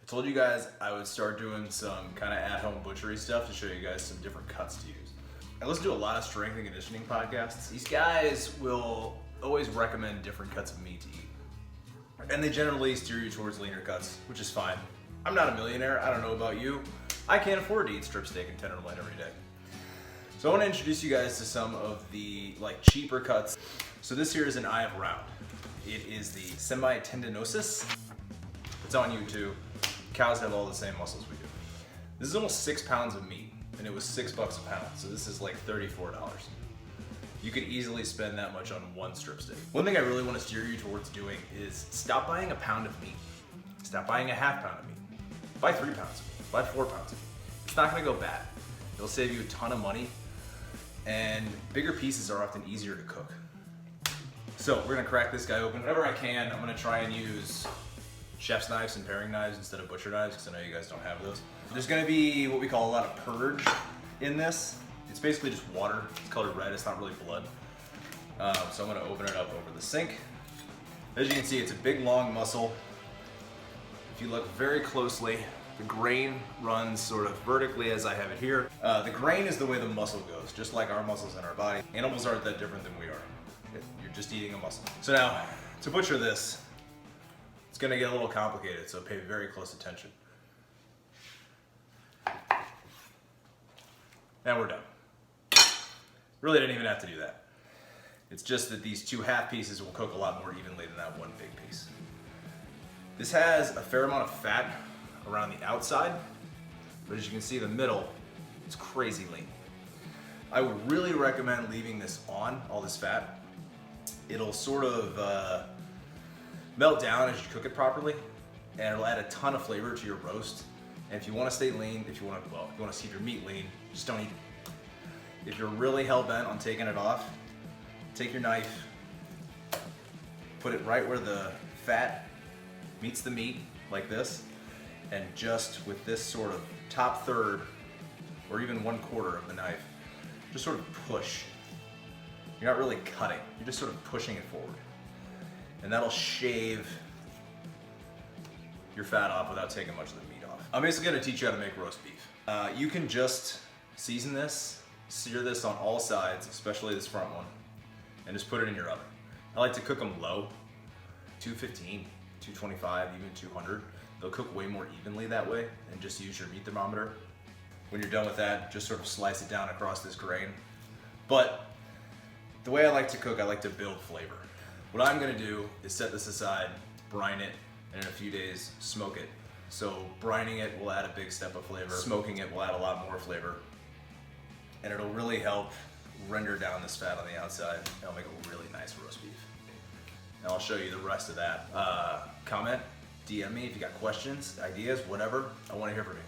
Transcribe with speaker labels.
Speaker 1: I told you guys I would start doing some kind of at-home butchery stuff to show you guys some different cuts to use. I listen to a lot of strength and conditioning podcasts. These guys will always recommend different cuts of meat to eat. And they generally steer you towards leaner cuts, which is fine. I'm not a millionaire, I don't know about you. I can't afford to eat strip steak and tenderloin every day. So I want to introduce you guys to some of the cheaper cuts. So this here is an eye of round. It is the semitendinosus. It's on YouTube. Cows have all the same muscles we do. This is almost 6 pounds of meat, and it was $6 a pound, so this is like $34. You could easily spend that much on one strip steak. One thing I really want to steer you towards doing is stop buying a pound of meat. Stop buying a half pound of meat. Buy 3 pounds of meat. Buy 4 pounds of meat. It's not going to go bad. It'll save you a ton of money, and bigger pieces are often easier to cook. So we're going to crack this guy open. Whenever I can, I'm going to try and use chef's knives and paring knives instead of butcher knives, because I know you guys don't have those. There's going to be what we call a lot of purge in this. It's basically just water. It's colored red. It's not really blood. So I'm going to open it up over the sink. As you can see, it's a big, long muscle. If you look very closely, the grain runs sort of vertically as I have it here. The grain is the way the muscle goes, just like our muscles in our body. Animals aren't that different than we are. You're just eating a muscle. So now, to butcher this, it's gonna get a little complicated, so pay very close attention. Now we're done. Really didn't even have to do that. It's just that these 2 half pieces will cook a lot more evenly than that one big piece. This has a fair amount of fat around the outside, but as you can see, the middle, it's crazy lean. I would really recommend leaving this on, all this fat. It'll sort of melt down as you cook it properly, and it'll add a ton of flavor to your roast. And if you want to stay lean, if you want to keep your meat lean, just don't eat it. If you're really hell-bent on taking it off, take your knife, put it right where the fat meets the meat, like this, and just with this sort of top third, or even 1/4 of the knife, just sort of push. You're not really cutting, you're just sort of pushing it forward. And that'll shave your fat off without taking much of the meat off. I'm basically gonna teach you how to make roast beef. You can just season this, sear this on all sides, especially this front one, and just put it in your oven. I like to cook them low, 215, 225, even 200. They'll cook way more evenly that way, and just use your meat thermometer. When you're done with that, just sort of slice it down across this grain. But the way I like to cook, I like to build flavor. What I'm gonna do is set this aside, brine it, and in a few days, smoke it. So brining it will add a big step of flavor. Smoking it will add a lot more flavor. And it'll really help render down this fat on the outside. It'll make a really nice roast beef. And I'll show you the rest of that. Comment, DM me if you got questions, ideas, whatever. I wanna hear from you.